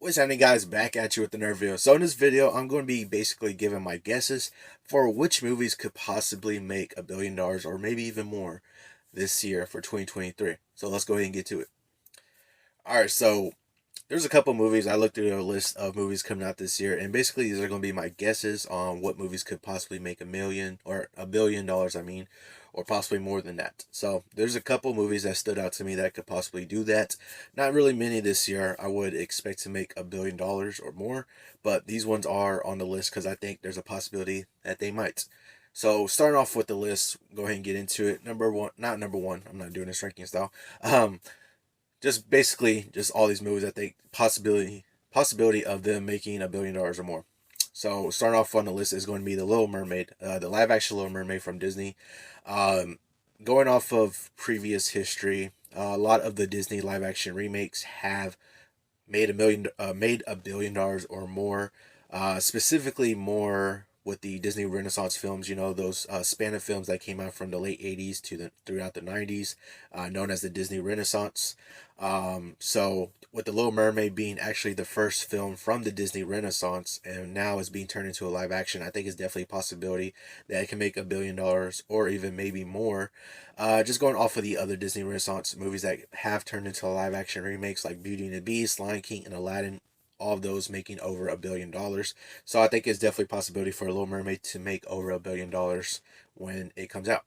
What's happening, guys? Back at you with another video. So in this video, I'm going to be basically giving my guesses for which movies could possibly make $1 billion or maybe even more this year for 2023. So let's go ahead and get to it. All right, so there's a couple movies. I looked through a list of movies coming out this year, and basically these are going to be my guesses on what movies could possibly make a million or $1 billion, or possibly more than that. So there's a couple movies that stood out to me that could possibly do that. Not really many this year. I would expect to make $1 billion or more, but these ones are on the list because I think there's a possibility that they might. So starting off with the list, go ahead and get into it. Number one, not number one. I'm not doing this ranking style. Just basically just all these movies. I think possibility of them making $1 billion or more. So starting off on the list is going to be the Little Mermaid, the live action Little Mermaid from Disney. Um, Going off of previous history, a lot of the Disney live action remakes have made $1 billion or more. Specifically more with the Disney Renaissance films, those Spanish films that came out from the late 80s to throughout the 90s, known as the Disney Renaissance. So with the Little Mermaid being actually the first film from the Disney Renaissance and now is being turned into a live action, I think it's definitely a possibility that it can make $1 billion or even maybe more. Just going off of the other Disney Renaissance movies that have turned into live action remakes like Beauty and the Beast, Lion King, and Aladdin, all of those making over $1 billion. So I think it's definitely a possibility for Little Mermaid to make over $1 billion when it comes out.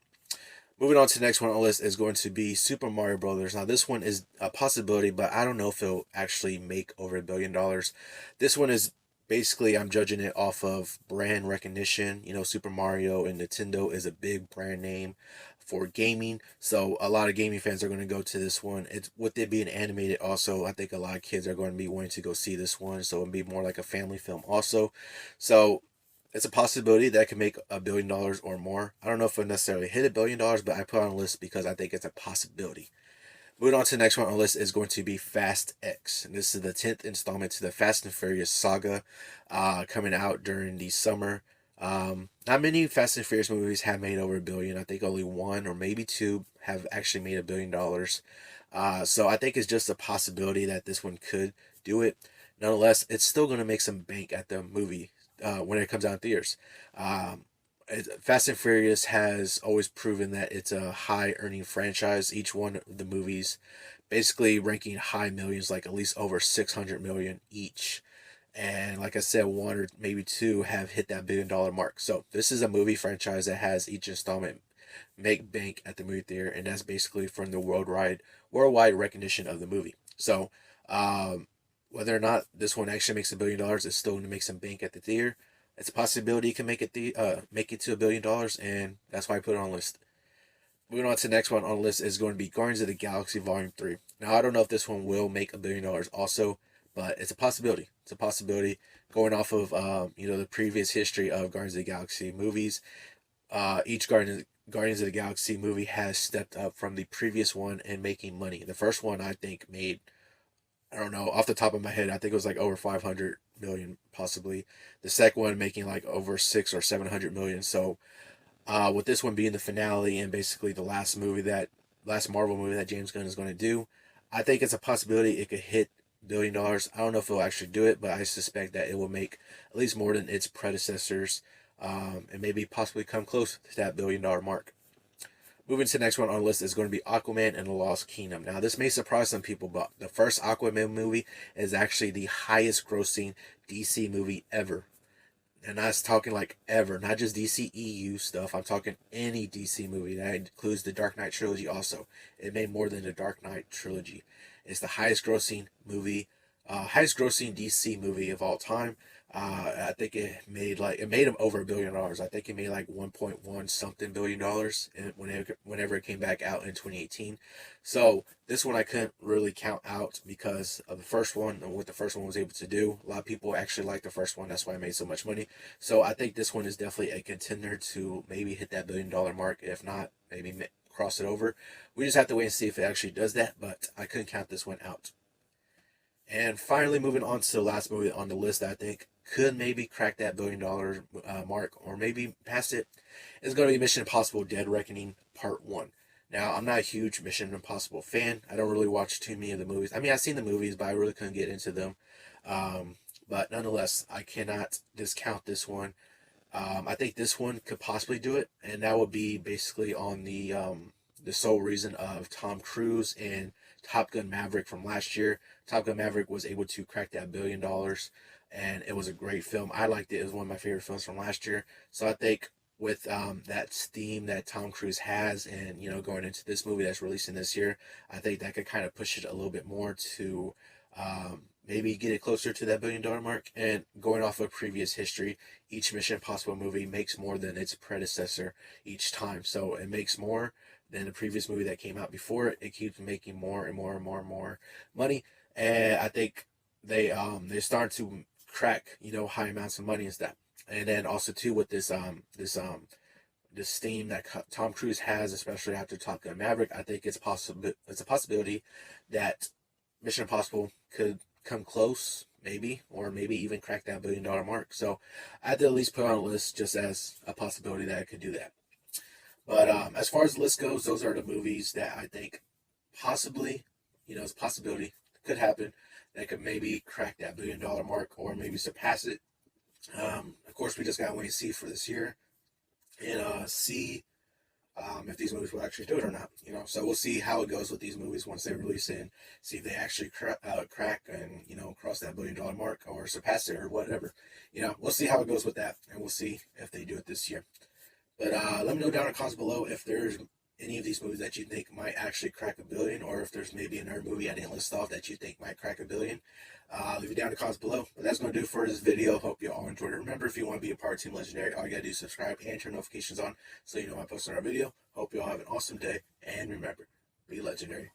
Moving on to the next one on the list is going to be Super Mario Brothers. Now this one is a possibility, but I don't know if it'll actually make over $1 billion. This one is basically, I'm judging it off of brand recognition. Super Mario and Nintendo is a big brand name for gaming, so a lot of gaming fans are going to go to this one. It's with it being animated also, I think a lot of kids are going to be wanting to go see this one, so it'll be more like a family film also. So it's a possibility that can make $1 billion or more. I don't know if it'll necessarily hit $1 billion, but I put it on the list because I think it's a possibility. Moving on to the next one on the list is going to be Fast X. And this is the 10th installment to the Fast and Furious saga, coming out during the summer. Not many Fast and Furious movies have made over $1 billion. I think only one or maybe two have actually made $1 billion. So I think it's just a possibility that this one could do it. Nonetheless, it's still going to make some bank at the movie when it comes out in theaters. Um, Fast and Furious has always proven that it's a high earning franchise. Each one of the movies basically ranking high millions, like at least over 600 million each. And like I said, one or maybe two have hit that $1 billion mark. So this is a movie franchise that has each installment make bank at the movie theater, and that's basically from the worldwide recognition of the movie. So whether or not this one actually makes $1 billion, it's still going to make some bank at the theater. It's a possibility it can make it to $1 billion, and that's why I put it on the list. Moving on to the next one on the list is going to be Guardians of the Galaxy Volume 3. Now, I don't know if this one will make $1 billion also, but it's a possibility. It's a possibility going off of the previous history of Guardians of the Galaxy movies. Each Guardians of the Galaxy movie has stepped up from the previous one and making money. The first one, I think, made, I don't know, off the top of my head, I think it was like over 500 million possibly. The second one making like over 6 or 700 million. So with this one being the finale and basically the last Marvel movie that James Gunn is going to do, I think it's a possibility it could hit $1 billion. I don't know if it'll actually do it, but I suspect that it will make at least more than its predecessors, and maybe possibly come close to that $1 billion mark. Moving to the next one on the list is going to be Aquaman and the Lost Kingdom. Now, this may surprise some people, but the first Aquaman movie is actually the highest grossing DC movie ever. And that's talking like ever, not just DCEU stuff. I'm talking any DC movie. That includes the Dark Knight trilogy also. It made more than the Dark Knight trilogy. It's the highest grossing DC movie of all time. I think it made him over $1 billion. I think it made like 1.1 something $billion whenever it came back out in 2018. So this one I couldn't really count out because of the first one and what the first one was able to do. A lot of people actually like the first one. That's why it made so much money. So I think this one is definitely a contender to maybe hit that $1 billion mark. If not, maybe cross it over. We just have to wait and see if it actually does that. But I couldn't count this one out. And finally, moving on to the last movie on the list, I think could maybe crack that $1 billion mark or maybe past it, is going to be Mission Impossible Dead Reckoning Part 1. Now, I'm not a huge Mission Impossible fan. I don't really watch too many of the movies. I mean, I've seen the movies, but I really couldn't get into them. But nonetheless, I cannot discount this one. I think this one could possibly do it, and that would be basically on the sole reason of Tom Cruise and Top Gun Maverick from last year. Top Gun Maverick was able to crack that $1 billion, and it was a great film. I liked it. It was one of my favorite films from last year. So I think with that steam that Tom Cruise has, and going into this movie that's releasing this year, I think that could kind of push it a little bit more to maybe get it closer to that $1 billion mark. And going off of previous history, each Mission Impossible movie makes more than its predecessor each time. So it makes more than the previous movie that came out before it. It keeps making more and more and more and more money. And I think they start to crack high amounts of money and stuff. And then also too with this steam that Tom Cruise has, especially after Top Gun Maverick, I think it's a possibility that Mission Impossible could come close, maybe, or maybe even crack that $1 billion mark. So I had to at least put on a list just as a possibility that I could do that. But as far as the list goes, those are the movies that I think possibly, it's a possibility could happen that could maybe crack that $1 billion mark or maybe surpass it. Of course, we just got to wait and see for this year and see if these movies will actually do it or not. So we'll see how it goes with these movies once they release it and see if they actually crack and cross that $1 billion mark or surpass it or whatever. We'll see how it goes with that, and we'll see if they do it this year. But let me know down in the comments below if there's any of these movies that you think might actually crack $1 billion, or if there's maybe another movie I didn't list off that you think might crack $1 billion. Leave it down in the comments below. But that's going to do for this video. Hope you all enjoyed it. Remember, if you want to be a part of Team Legendary, all you got to do is subscribe and turn notifications on so you know when I post another video. Hope you all have an awesome day. And remember, be legendary.